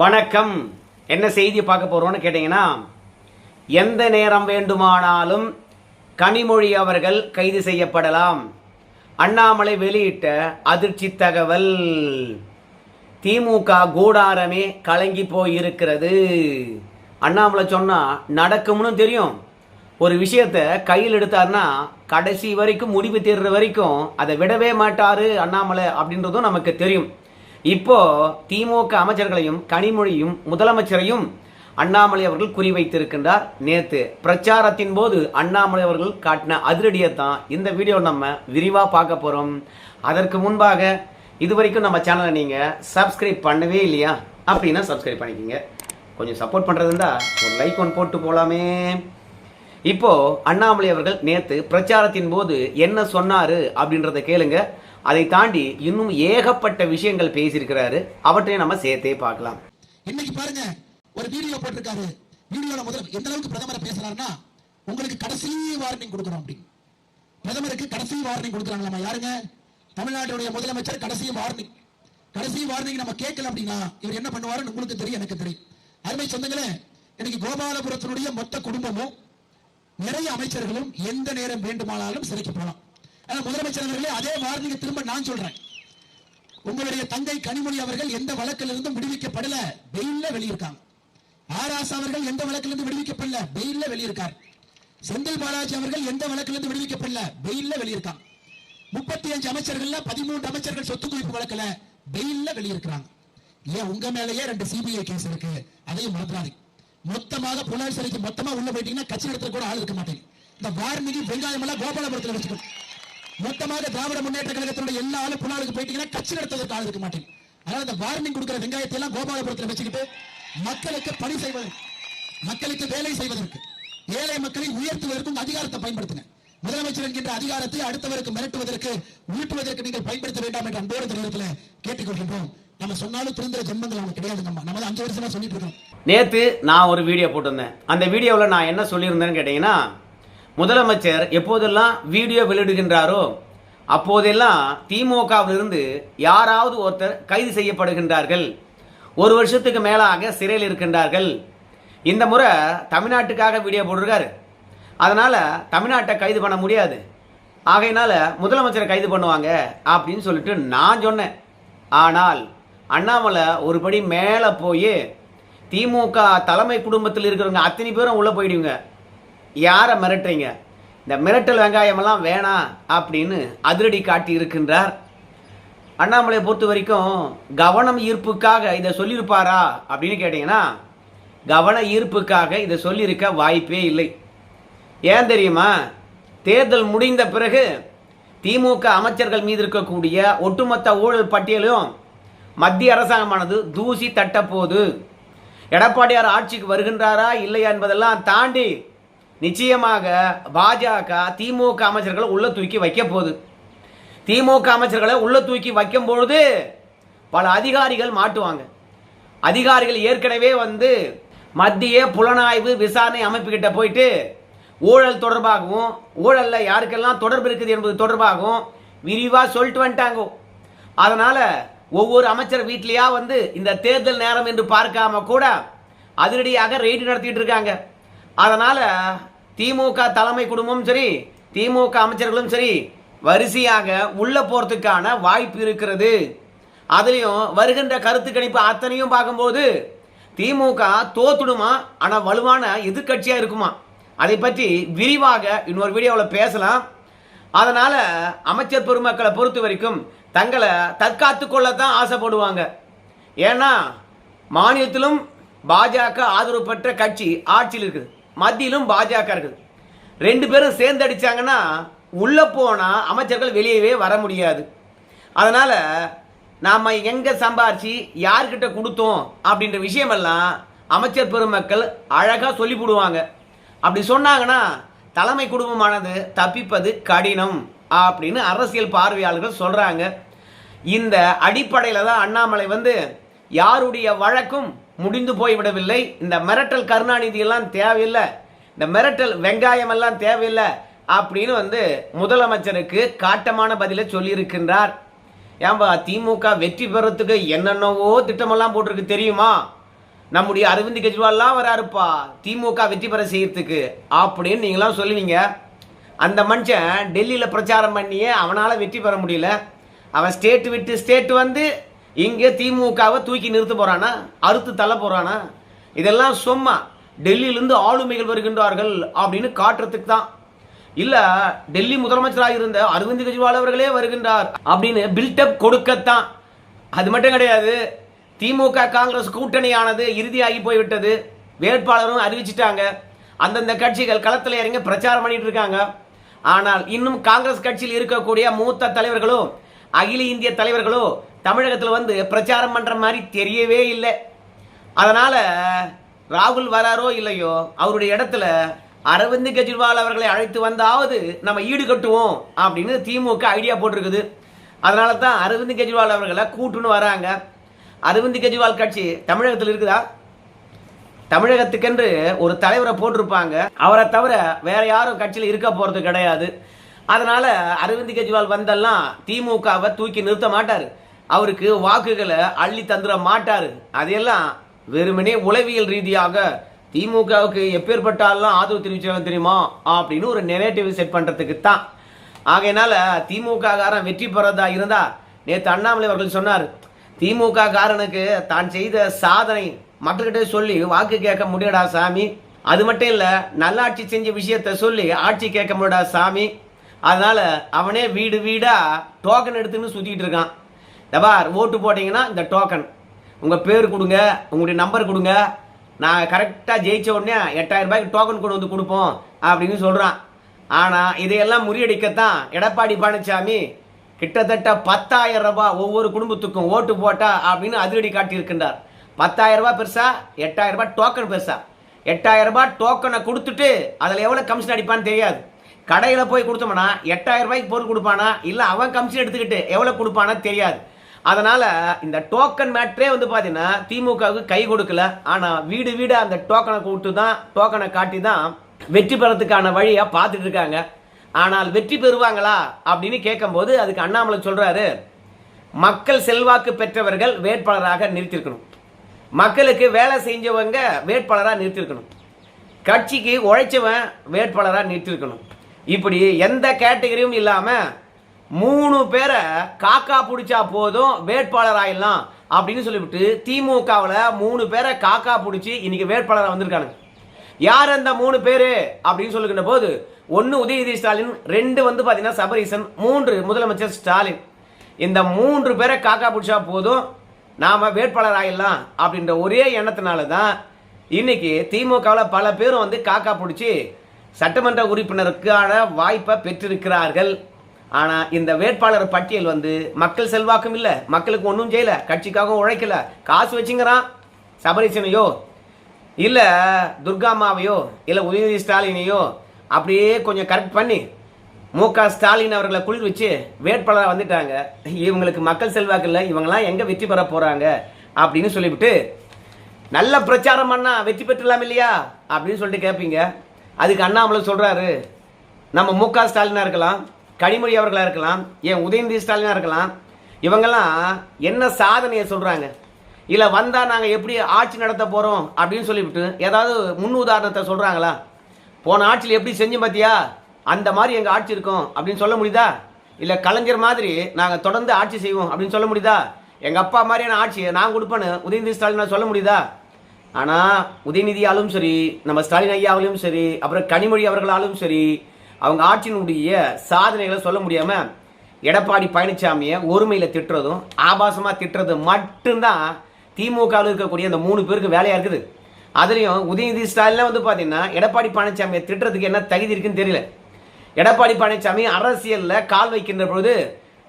வணக்கம். என்ன செய்தி பார்க்க போறோம்னு கேட்டீங்கன்னா, எந்த நேரம் வேண்டுமானாலும் கனிமொழி அவர்கள் கைது செய்யப்படலாம். அண்ணாமலை வெளியிட்ட அதிர்ச்சி தகவல். திமுக கூடாரமே கலங்கி போயிருக்கிறது. அண்ணாமலை சொன்னா நடக்கும்னு தெரியும். ஒரு விஷயத்தை கையில் எடுத்தார்னா கடைசி வரைக்கும் முடிவு தேர்ற வரைக்கும் அதை விடவே மாட்டாரு அண்ணாமலை அப்படின்றதும் நமக்கு தெரியும். இப்போ திமுக அமைச்சர்களையும் கனிமொழியும் முதலமைச்சரையும் அண்ணாமலை அவர்கள் குறிவைத்திருக்கின்றார். நேற்று பிரச்சாரத்தின் போது அண்ணாமலை அவர்கள் காட்டின அதிரடியைத்தான் இந்த வீடியோ நம்ம விரிவா பார்க்க போறோம். அதற்கு முன்பாக இதுவரைக்கும் நம்ம சேனலை நீங்க சப்ஸ்கிரைப் பண்ணவே இல்லையா அப்படின்னா சப்ஸ்கிரைப் பண்ணிக்கோங்க. கொஞ்சம் சப்போர்ட் பண்றது இருந்தா ஒரு லைக் ஒன்று போட்டு போலாமே. இப்போ அண்ணாமலை அவர்கள் நேற்று பிரச்சாரத்தின் போது என்ன சொன்னாரு அப்படின்றத கேளுங்க. அதை தாண்டி இன்னும் ஏகப்பட்ட விஷயங்கள் பேசியிருக்கிறாரு. அவற்றையும் நம்ம சேர்த்தே பார்க்கலாம். இன்னைக்கு பாருங்க, ஒரு வீடியோ போட்டிருக்காரு. வீடியோல முதல்ல எந்த அளவுக்கு பிரதமர் பேசுறாருன்னா, உங்களுக்கு கடைசி வார்னிங் கொடுக்குறோம் அப்படி. பிரதமருக்கு கடைசி வார்னிங் கொடுக்குறாங்களா? யாருங்க? தமிழ்நாட்டுடைய முதலமைச்சர் கடைசி வார்னிங். கடைசி வார்னிங் நம்ம கேட்கல அப்படின்னா இவர் என்ன பண்ணுவாருன்னு உங்களுக்கு தெரியும், எனக்கு தெரியும். அருமை சொந்தங்களே, இன்னைக்கு கோபாலபுரத்தினுடைய மொத்த குடும்பமும் நிறைய அமைச்சர்களும் எந்த நேரம் வேண்டுமானாலும் சிறைக்கு போகலாம். முதலமைச்சர் அவர்களே, அதே வார்னிங் திரும்ப நான் சொல்றேன். உங்களுடைய தங்கை கனிமொழி அவர்கள் எந்த வழக்கிலிருந்தும் விடுவிக்கப்படல, பெயில்ல வெளியிருக்காங்க. ஆராசா அவர்கள் எந்த வழக்கிலிருந்து விடுவிக்கப்படல, பெயில்ல வெளியிருக்கார். செந்தில் பாலாஜி அவர்கள் எந்த வழக்கிலிருந்து விடுவிக்கப்படல, பெயில்ல வெளியிருக்காங்க. 35 அமைச்சர்கள் 13 அமைச்சர்கள் சொத்து குவிப்பு வழக்கில் பெயில்ல வெளியிருக்கிறாங்க. ஏன் உங்க மேலேயே 2 சிபிஐ கேஸ் இருக்கு, அதையும் மறந்துடாதீங்க. மொத்தமாக புலால் சிறைக்கு மொத்தமா உள்ள போயிட்டீங்கன்னா கட்சி நடத்த கூட ஆள் இருக்க மாட்டேங்க. இந்த வார்னிக்கு வெங்காயம் எல்லாம் கோபாலபுரத்தில் வச்சுக்கணும். மொத்தமாக திராவிட முன்னேற்ற கழகத்தினுடைய எல்லா ஆளும் புலாலுக்கு போயிட்டீங்கன்னா கட்சி நடத்துவதற்கு ஆள் இருக்க மாட்டேங்க. அதனால இந்த வார்னிங் கொடுக்கிற வெங்காயத்தை எல்லாம் கோபாலபுரத்தில் வச்சுக்கிட்டு மக்களுக்கு பணி செய்வதற்கு, மக்களுக்கு வேலை செய்வதற்கு, ஏழை மக்களை உயர்த்துவதற்கு உங்க அதிகாரத்தை பயன்படுத்துங்க. முதலமைச்சர் என்கின்ற அதிகாரத்தை அடுத்தவருக்கு மிரட்டுவதற்கு, ஊட்டுவதற்கு நீங்கள் பயன்படுத்த வேண்டாம் என்ற அன்போடு இந்த நேரத்தில் கேட்டுக்கொள்கின்றோம். நம்ம சொன்னாலும் திருந்துற ஜென்மங்கள் அவங்க கிடையாது. நம்ம 5 வருஷமா சொல்லிட்டு இருக்கோம். நேற்று நான் ஒரு வீடியோ போட்டிருந்தேன். அந்த வீடியோவில் நான் என்ன சொல்லியிருந்தேன்னு கேட்டீங்கன்னா, முதலமைச்சர் எப்போதெல்லாம் வீடியோ வெளியிடுகின்றாரோ அப்போதெல்லாம் திமுகவிலிருந்து யாராவது ஒருத்தர் கைது செய்யப்படுகின்றார்கள். 1 வருஷத்துக்கு மேலாக சிறையில் இருக்கின்றார்கள். இந்த முறை தமிழ்நாட்டுக்காக வீடியோ போட்டிருக்காரு. அதனால தமிழ்நாட்டை கைது பண்ண முடியாது, ஆகையினால முதலமைச்சரை கைது பண்ணுவாங்க அப்படின்னு சொல்லிட்டு நான் சொன்னேன். ஆனால் அண்ணாமலை ஒரு படி மேலே போய் திமுக தலைமை குடும்பத்தில் இருக்கிறவங்க அத்தனை பேரும் உள்ளே போயிடுவீங்க, யாரை மிரட்டுறீங்க, இந்த மிரட்டல் வெங்காயமெல்லாம் வேணாம் அப்படின்னு அதிரடி காட்டி இருக்கின்றார். அண்ணாமலையை பொறுத்த வரைக்கும் கவனம் ஈர்ப்புக்காக இதை சொல்லியிருப்பாரா அப்படின்னு கேட்டிங்கன்னா, கவன ஈர்ப்புக்காக இதை சொல்லியிருக்க வாய்ப்பே இல்லை. ஏன் தெரியுமா? தேர்தல் முடிந்த பிறகு திமுக அமைச்சர்கள் மீது இருக்கக்கூடிய ஒட்டுமொத்த ஊழல் பட்டியலும் மத்திய அரசாங்கமானது தூசி தட்ட போது, எடப்பாடியார் ஆட்சிக்கு வருகின்றாரா இல்லையா என்பதெல்லாம் தாண்டி நிச்சயமாக பாஜக திமுக அமைச்சர்களை உள்ள தூக்கி வைக்க போகுது. திமுக அமைச்சர்களை உள்ள தூக்கி வைக்கும் பொழுது பல அதிகாரிகள் மாட்டுவாங்க. அதிகாரிகள் ஏற்கனவே மத்திய புலனாய்வு விசாரணை அமைப்பு கிட்ட போயிட்டு ஊழல் தொடர்பாகவும், ஊழல்ல யாருக்கெல்லாம் தொடர்பு இருக்குது என்பது தொடர்பாகவும் விரிவா சொல்லிட்டு வந்துட்டாங்க. அதனால ஒவ்வொரு அமைச்சர் வீட்லயா இந்த தேர்தல் நேரம் என்று பார்க்காம கூட அதிரடியாக ரெய்டு நடத்திட்டு இருக்காங்க. அதனால திமுக தலைமை குடும்பமும் சரி, திமுக அமைச்சர்களும் சரி, வரிசையாக உள்ள போறதுக்கான வாய்ப்பு இருக்கிறது. அதுலயும் வருகின்ற கருத்து கணிப்பு அத்தனையும் பார்க்கும்போது திமுக தோத்துடுமா, ஆனா வலுவான எதிர்கட்சியா இருக்குமா, அதை பற்றி விரிவாக இன்னொரு வீடியோவில் பேசலாம். அதனால அமைச்சர் பெருமக்களை பொறுத்த வரைக்கும் தங்களை தற்காத்து கொள்ளத்தான் ஆசைப்படுவாங்க. ஏன்னா மாநிலத்திலும் பாஜக ஆதரவு பெற்ற கட்சி ஆட்சியில் இருக்குது, மத்தியிலும் பாஜக இருக்குது. 2 பேரும் சேர்ந்து அடிச்சாங்கன்னா உள்ள போனா அமைச்சர்கள் வெளியவே வர முடியாது. அதனால நாம எங்க சம்பாரிச்சு யார்கிட்ட கொடுத்தோம் அப்படின்ற விஷயமெல்லாம் அமைச்சர் பெருமக்கள் அழகா சொல்லி போடுவாங்க. அப்படி சொன்னாங்கன்னா தலைமை குடும்பமானது தப்பிப்பது கடினம் அப்படின்னு அரசியல் பார்வையாளர்கள் சொல்றாங்க. இந்த அடிப்படையில் தான் அண்ணாமலை யாருடைய வழக்கும் முடிந்து போய்விடவில்லை. இந்த மிரட்டல் கருணாநிதி எல்லாம் தேவையில்லை, இந்த மிரட்டல் வெங்காயம் எல்லாம் தேவையில்லை அப்படின்னு முதலமைச்சருக்கு காட்டமான பதிலை சொல்லியிருக்கின்றார். ஏன்பா திமுக வெற்றி பெறத்துக்கு என்னென்னவோ திட்டமெல்லாம் போட்டிருக்கு தெரியுமா நம்முடைய அரவிந்த் கெஜ்ரிவால்லாம் வராருப்பா திமுக வெற்றி பெற செய்யறதுக்கு அப்படின்னு நீங்களாம் சொல்லுவீங்க. அந்த மனுஷன் டெல்லியில் பிரச்சாரம் பண்ணியே அவனால் வெற்றி பெற முடியல. அவன் ஸ்டேட் விட்டு ஸ்டேட் வந்து இங்கே திமுகவை தூக்கி நிறுத்த போகிறானா, அறுத்து தள்ள போகிறானா? இதெல்லாம் சும்மா டெல்லியிலிருந்து ஆளுமைகள் வருகின்றார்கள் அப்படின்னு காட்டுறதுக்கு தான். இல்லை டெல்லி முதலமைச்சராக இருந்த அரவிந்த் கெஜ்ரிவால் அவர்களே வருகின்றார் அப்படின்னு பில்டப் கொடுக்கத்தான். அது மட்டும் கிடையாது, திமுக காங்கிரஸ் கூட்டணியானது இறுதியாகி போய்விட்டது. வேட்பாளரும் அறிவிச்சிட்டாங்க. அந்தந்த கட்சிகள் களத்தில் இறங்கி பிரச்சாரம் பண்ணிட்டு இருக்காங்க. ஆனால் இன்னும் காங்கிரஸ் கட்சியில் இருக்கக்கூடிய மூத்த தலைவர்களோ அகில இந்திய தலைவர்களோ தமிழகத்தில் வந்து பிரச்சாரம் பண்ற மாதிரி தெரியவே இல்லை. அதனால ராகுல் வராரோ இல்லையோ அவருடைய இடத்துல அரவிந்த் கெஜ்ரிவால் அவர்களை அழைத்து வந்தாவது நம்ம ஈடுகட்டுவோம் அப்படின்னு திமுக ஐடியா போட்டிருக்குது. அதனால தான் அரவிந்த் கெஜ்ரிவால் அவர்களை கூட்டுன்னு வராங்க. அரவிந்த் கெஜ்ரிவால் கட்சி தமிழகத்தில் இருக்குதா? தமிழகத்துக்கென்று ஒரு தலைவரை போட்டிருப்பாங்க. அவரை தவிர வேற யாரும் கட்சியில் இருக்க போறது கிடையாது. அதனால அரவிந்த் கெஜ்ரிவால் வந்தெல்லாம் திமுகவை தூக்கி நிறுத்த மாட்டாரு. அவருக்கு வாக்குகளை அள்ளி தந்துட மாட்டாரு. அதையெல்லாம் வெறுமனே உளவியல் ரீதியாக திமுகவுக்கு எப்பேற்பட்டாலும் ஆதரவு தெரிவிச்சாங்க தெரியுமா அப்படின்னு ஒரு நெரேட்டிவ் செட் பண்றதுக்கு தான். ஆகையினால திமுக காரன் வெற்றி பெறதா இருந்தா நேற்று அண்ணாமலை அவர்கள் சொன்னார், திமுக காரனுக்கு தான் செய்த சாதனை மக்கள்கிட்ட சொல்லி வாக்கு கேட்க முடியடா சாமி. அது மட்டும் இல்ல நல்லாட்சி செஞ்ச விஷயத்த சொல்லி ஆட்சி கேட்க முடியடா சாமி. அதனால அவனே வீடு வீடா டோக்கன் எடுத்துன்னு சுத்திட்டு இருக்கான். தபார் ஓட்டு போட்டீங்கன்னா இந்த டோக்கன் உங்க பேர் கொடுங்க, உங்களுடைய நம்பர் கொடுங்க, நான் கரெக்டா ஜெயிச்ச உடனே 8000 ரூபாய்க்கு டோக்கன் கொண்டு வந்து கொடுப்போம் அப்படின்னு சொல்றான். ஆனா இதையெல்லாம் முறியடிக்கத்தான் எடப்பாடி பழனிசாமி கிட்டத்தட்ட 10,000 ரூபாய் ஒவ்வொரு குடும்பத்துக்கும் ஓட்டு போட்டா அப்படின்னு அதிரடி காட்டி இருக்கின்றார். 10,000 ரூபாய் பெருசா, 8,000 ரூபாய் டோக்கன் பெருசா? 8,000 ரூபாய் டோக்கனை கொடுத்துட்டு அதில் எவ்வளோ கமிஷன் அடிப்பான்னு தெரியாது. கடையில் போய் கொடுத்தோம்னா 8,000 ரூபாய்க்கு பொருள் கொடுப்பானா, இல்லை அவன் கமிஷன் எடுத்துக்கிட்டு எவ்வளோ கொடுப்பானா தெரியாது. அதனால இந்த டோக்கன் மேட்ரே வந்து பார்த்தீங்கன்னா திமுகவுக்கு கை கொடுக்கல. ஆனால் வீடு வீடு அந்த டோக்கனை கொடுத்து தான், டோக்கனை காட்டி தான் வெற்றி பெறத்துக்கான வழியை பார்த்துட்டு இருக்காங்க. ஆனால் வெற்றி பெறுவாங்களா அப்படின்னு கேட்கும்போது அதுக்கு அண்ணாமலை சொல்றாரு, மக்கள் செல்வாக்கு பெற்றவர்கள் வேட்பாளராக நிறுத்திருக்கணும், மக்களுக்கு வேலை செஞ்சவங்க வேட்பாளராக நிறுத்திருக்கணும், கட்சிக்கு உழைச்சவன் வேட்பாளராக நிறுத்திருக்கணும். இப்படி எந்த கேட்டகரியும் இல்லாம 3 பேரை காக்கா பிடிச்சா போதும் வேட்பாளர் ஆயிடலாம் அப்படின்னு சொல்லிவிட்டு திமுகவில் 3 பேரை காக்கா பிடிச்சி இன்னைக்கு வேட்பாளராக வந்திருக்காங்க. யார் அந்த 3 பேரு அப்படின்னு சொல்லுகின்ற போது 1 உதயநிதி ஸ்டாலின், 2 வந்து பாத்தீங்கன்னா சபரீசன், 3 முதலமைச்சர் ஸ்டாலின். இந்த 3 பேரை காக்கா பிடிச்சா போதும் நாம வேட்பாளர் ஆயிடலாம் அப்படின்ற ஒரே எண்ணத்தினால தான் இன்னைக்கு திமுகவில் பல பேரும் வந்து காக்கா பிடிச்சி சட்டமன்ற உறுப்பினருக்கான வாய்ப்பை பெற்றிருக்கிறார்கள். ஆனா இந்த வேட்பாளர் பட்டியல் வந்து மக்கள் செல்வாக்கும் இல்லை, மக்களுக்கு ஒன்றும் செய்யல, கட்சிக்காகவும் உழைக்கல, காசு வச்சுங்கிறான். சபரீசனையோ இல்ல துர்காமாவையோ இல்ல உதயநிதி ஸ்டாலினையோ அப்படியே கொஞ்சம் கரெக்ட் பண்ணி மு.க. ஸ்டாலின் அவர்களை குளிர் வச்சு வேட்பாளராக வந்துட்டாங்க. இவங்களுக்கு மக்கள் செல்வாக்கு இல்லை, இவங்கெல்லாம் எங்க வெற்றி பெற போறாங்க அப்படின்னு சொல்லிவிட்டு நல்ல பிரச்சாரம் பண்ணா வெற்றி பெற்றலாம் இல்லையா அப்படின்னு சொல்லிட்டு கேட்பீங்க. அதுக்கு அண்ணாமலை சொல்றாரு, நம்ம மு.க. ஸ்டாலினா இருக்கலாம், கனிமொழி அவர்களா இருக்கலாம், ஏன் உதயநிதி ஸ்டாலினா இருக்கலாம், இவங்கெல்லாம் என்ன சாதனையை சொல்றாங்க, இல்ல வந்தா நாங்க எப்படி ஆட்சி நடத்த போறோம் அப்படின்னு சொல்லிவிட்டு ஏதாவது முன் உதாரணத்தை சொல்றாங்களா? போன ஆட்சியில் எப்படி செஞ்சு பார்த்தியா, அந்த மாதிரி எங்க ஆட்சி இருக்கும் அப்படின்னு சொல்ல முடியுதா? இல்ல கலைஞர் மாதிரி நாங்க தொடர்ந்து ஆட்சி செய்வோம் அப்படின்னு சொல்ல முடியுதா? எங்க அப்பா மாதிரியான ஆட்சியை நான் கொடுப்பேன்னு உதயநிதி ஸ்டாலின் சொல்ல முடியுதா? ஆனா உதயநிதியாலும் சரி, நம்ம ஸ்டாலின் ஐயாவிலும் சரி, அப்புறம் கனிமொழி அவர்களாலும் சரி, அவங்க ஆட்சியினுடைய சாதனைகளை சொல்ல முடியாம எடப்பாடி பழனிசாமியை ஒருமையில திட்டுறதும் ஆபாசமா திட்டுறதும் மட்டும்தான் திமுகவில் இருக்கக்கூடிய அந்த 3 பேருக்கு வேலையா இருக்குது. அதுலயும் உதயநிதி ஸ்டாலின் வந்து பாத்தீங்கன்னா எடப்பாடி பழனிசாமியை திட்டுறதுக்கு என்ன தகுதி இருக்குன்னு தெரியல. எடப்பாடி பழனிசாமி அரசியல்ல கால் வைக்கின்ற பொழுது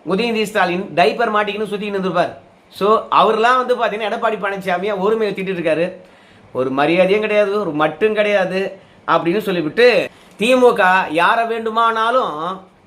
உதயநிதி ஸ்டாலின் டைப்பர் மாட்டிக்கின்னு சுத்திக்கிட்டு இருந்திருப்பார். ஸோ அவர்லாம் வந்து பாத்தீங்கன்னா எடப்பாடி பழனிசாமியை ஒருமையை திட்டு இருக்காரு. ஒரு மரியாதையும் கிடையாது, ஒரு மட்டும் கிடையாது அப்படின்னு சொல்லிவிட்டு திமுக யாரை வேண்டுமானாலும்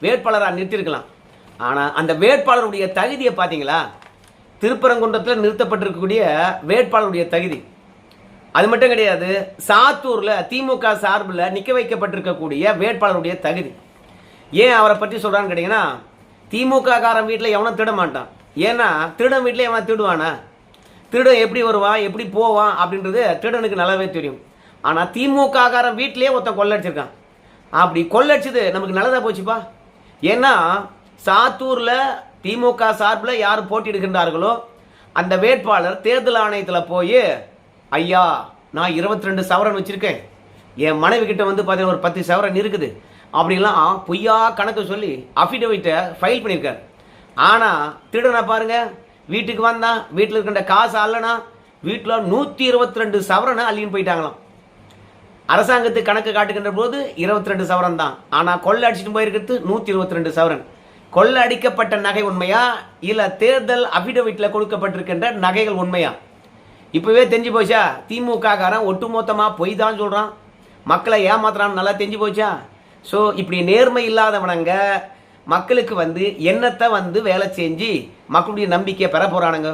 வேட்பாளராக நிறுத்திருக்கலாம். ஆனா அந்த வேட்பாளருடைய தகுதியை பாத்தீங்களா? திருப்பரங்குன்றத்தில் நிறுத்தப்பட்டிருக்கக்கூடிய வேட்பாளருடைய தகுதி அது மட்டும் கிடையாது, சாத்தூர்ல திமுக சார்பில் நிக்க வைக்கப்பட்டிருக்கக்கூடிய வேட்பாளருடைய தகுதி. ஏன் அவரை பற்றி சொல்றான்னு கேட்டீங்கன்னா, திமுக காரன் வீட்டில் எவனும் திருட மாட்டான். ஏன்னா திருடன் வீட்டில் எவன் திருடுவானா? திருடன் எப்படி வருவான் எப்படி போவான் அப்படின்றது திருடனுக்கு நல்லாவே தெரியும். ஆனால் திமுக காரன் வீட்டிலேயே ஒருத்தன் கொள்ளடிச்சிருக்கான். அப்படி கொள்ளடிச்சது நமக்கு நல்லதா போச்சுப்பா. ஏன்னா சாத்தூரில் திமுக சார்பில் யார் போட்டியிடுகின்றார்களோ அந்த வேட்பாளர் தேர்தல் ஆணையத்தில் போய், ஐயா நான் 22 சவரன் வச்சுருக்கேன், என் மனைவி கிட்ட வந்து பார்த்தீங்கன்னா ஒரு 10 சவரன் இருக்குது அப்படிலாம் பொய்யா கணக்கு சொல்லி அஃபிடவிட்டை ஃபைல் பண்ணியிருக்காரு. ஆனால் திருடனை பாருங்க, வீட்டுக்கு வந்தான், வீட்டில் இருக்கின்ற காசு அல்லனா வீட்டில் 122 சவரனை அள்ளின்னு போயிட்டாங்களாம். அரசாங்கத்துக்கு கணக்கு காட்டுகின்ற போது 22 சவரன் தான். ஆனால் கொள்ளை அடிச்சுட்டு போயிருக்கிறது 122 சவரன். கொள்ளை அடிக்கப்பட்ட நகை உண்மையா இல்லை தேர்தல் அஃபிடவிட்டில் கொடுக்கப்பட்டிருக்கின்ற நகைகள் உண்மையா? இப்போவே தெரிஞ்சு போச்சா? திமுக காரன் ஒட்டுமொத்தமாக பொய் தான் சொல்கிறான், மக்களை ஏமாத்துறான்னு நல்லா தெரிஞ்சு போச்சா? ஸோ இப்படி நேர்மை இல்லாதவனங்க மக்களுக்கு வந்து எண்ணத்தை வந்து வேலை செஞ்சு மக்களுடைய நம்பிக்கையை பெற போகிறானுங்க.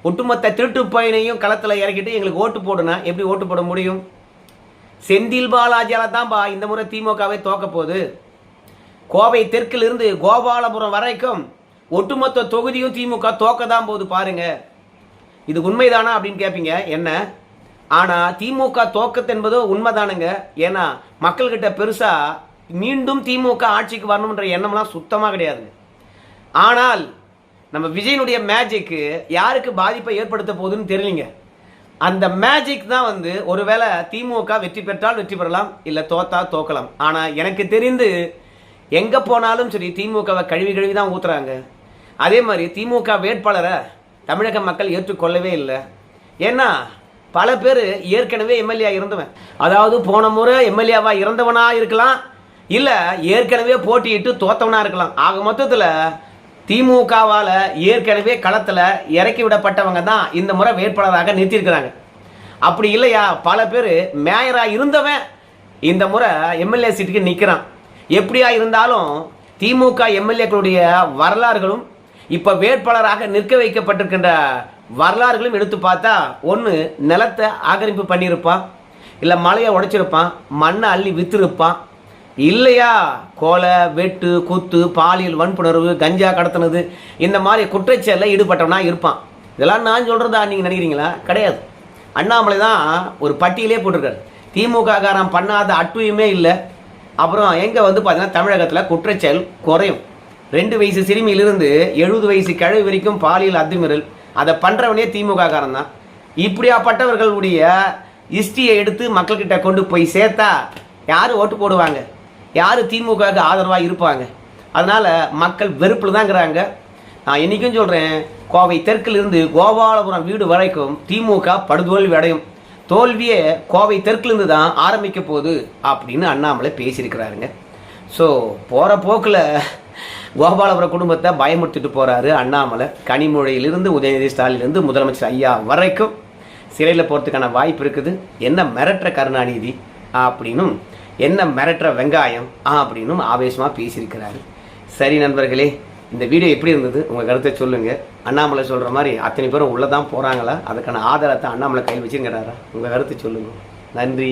ஒட்டுமொத்த திருட்டு பையனையும் களத்தில் இறக்கிட்டு எங்களுக்கு ஓட்டு போடுனா எப்படி ஓட்டு போட முடியும்? செந்தில் பாலாஜியால் தான்ப்பா இந்த முறை திமுகவை தோக்க போகுது. கோவை தெற்கிலிருந்து கோபாலபுரம் வரைக்கும் ஒட்டுமொத்த தொகுதியும் திமுக தோக்க தான் போகுது பாருங்க. இது உண்மைதானா அப்படின்னு கேட்பீங்க என்ன. ஆனால் திமுக தோக்கத்து என்பதோ உண்மைதானுங்க. ஏன்னா மக்கள்கிட்ட பெருசாக மீண்டும் திமுக ஆட்சிக்கு வரணுன்ற எண்ணம்லாம் சுத்தமாக கிடையாதுங்க. ஆனால் நம்ம விஜயனுடைய மேஜிக்கு யாருக்கு பாதிப்பை ஏற்படுத்த போகுதுன்னு தெரியலிங்க. அந்த மேஜிக் தான் வந்து ஒருவேளை திமுக வெற்றி பெற்றால் வெற்றி பெறலாம், இல்லை தோத்தா தோக்கலாம். ஆனால் எனக்கு தெரிந்து எங்கே போனாலும் சரி திமுகவை கழுவி கழுவி தான் ஊத்துறாங்க. அதே மாதிரி திமுக வேட்பாளரை தமிழக மக்கள் ஏற்றுக்கொள்ளவே இல்லை. ஏன்னா பல பேர் ஏற்கனவே எம்எல்ஏ இருந்தவன், அதாவது போன முறை எம்எல்ஏவா இருந்தவனா இருக்கலாம், இல்லை ஏற்கனவே போட்டியிட்டு தோத்தவனா இருக்கலாம். ஆக மொத்தத்தில் திமுகவால் ஏற்கனவே களத்தில் இறக்கி விடப்பட்டவங்க தான் இந்த முறை வேட்பாளராக நிறுத்தியிருக்கிறாங்க. அப்படி இல்லையா பல பேர் மேயராக இருந்தவன் இந்த முறை எம்எல்ஏ சீட்டுக்கு நிற்கிறான். எப்படியா இருந்தாலும் திமுக எம்எல்ஏக்களுடைய வரலாறுகளும் இப்போ வேட்பாளராக நிற்க வைக்கப்பட்டிருக்கின்ற வரலாறுகளும் எடுத்து பார்த்தா, ஒன்று நிலத்தை ஆக்கிரமிப்பு பண்ணியிருப்பான், இல்லை மலையை உடைச்சிருப்பான், மண்ணை அள்ளி விற்றுருப்பான், இல்லையா கொலை வெட்டு குத்து பாலியல் வன்புணர்வு கஞ்சா கடத்தினது இந்த மாதிரி குற்றச்செயலில் ஈடுபட்டவனா இருப்பான். இதெல்லாம் நான் சொல்கிறதா நீங்கள் நினைக்கிறீங்களா? கிடையாது. அண்ணாமலை தான் ஒரு பட்டியலே போட்டிருக்காரு. திமுக காரன் பண்ணாத அட்டுயுமே இல்லை. அப்புறம் எங்கே வந்து பார்த்தீங்கன்னா தமிழகத்தில் குற்றச்செயல் குறையும். 2 வயசு சிறுமியிலிருந்து 70 வயசு கிழவி வரைக்கும் பாலியல் அத்துமீறல் அதை பண்ணுறவனே திமுக காரன் தான். இப்படியாப்பட்டவர்களுடைய ஹிஸ்ட்ரியை எடுத்து மக்கள்கிட்ட கொண்டு போய் சேர்த்தா யார் ஓட்டு போடுவாங்க? யார் திமுகவுக்கு ஆதரவாக இருப்பாங்க? அதனால் மக்கள் வெறுப்பில் தான் இருக்கிறாங்க. நான் இன்றைக்கும் சொல்கிறேன், கோவை தெற்கிலிருந்து கோபாலபுரம் வீடு வரைக்கும் திமுக படுதோல்வி அடையும். தோல்வியே கோவை தெற்கிலிருந்து தான் ஆரம்பிக்க போகுது அப்படின்னு அண்ணாமலை பேசியிருக்கிறாருங்க. ஸோ போகிற போக்கில் கோபாலபுரம் குடும்பத்தை பயமுறுத்திட்டு போகிறாரு அண்ணாமலை. கனிமொழியிலிருந்து உதயநிதி ஸ்டாலினிலிருந்து முதலமைச்சர் ஐயா வரைக்கும் சிறையில் போகிறதுக்கான வாய்ப்பு இருக்குது. என்ன மிரட்டுற கருணாநிதி அப்படின்னும் என்ன மிரட்டுற வெங்காயம் அப்படின்னும் ஆவேசமாக பேசியிருக்கிறாரு. சரி நண்பர்களே, இந்த வீடியோ எப்படி இருந்தது? உங்கள் கருத்தை சொல்லுங்கள். அண்ணாமலை சொல்கிற மாதிரி அத்தனை பேரும் உள்ளே தான் போகிறாங்களா? அதுக்கான ஆதாரத்தை அண்ணாமலை கையில் வச்சுருக்கிறாரா? உங்கள் கருத்தை சொல்லுங்கள். நன்றி.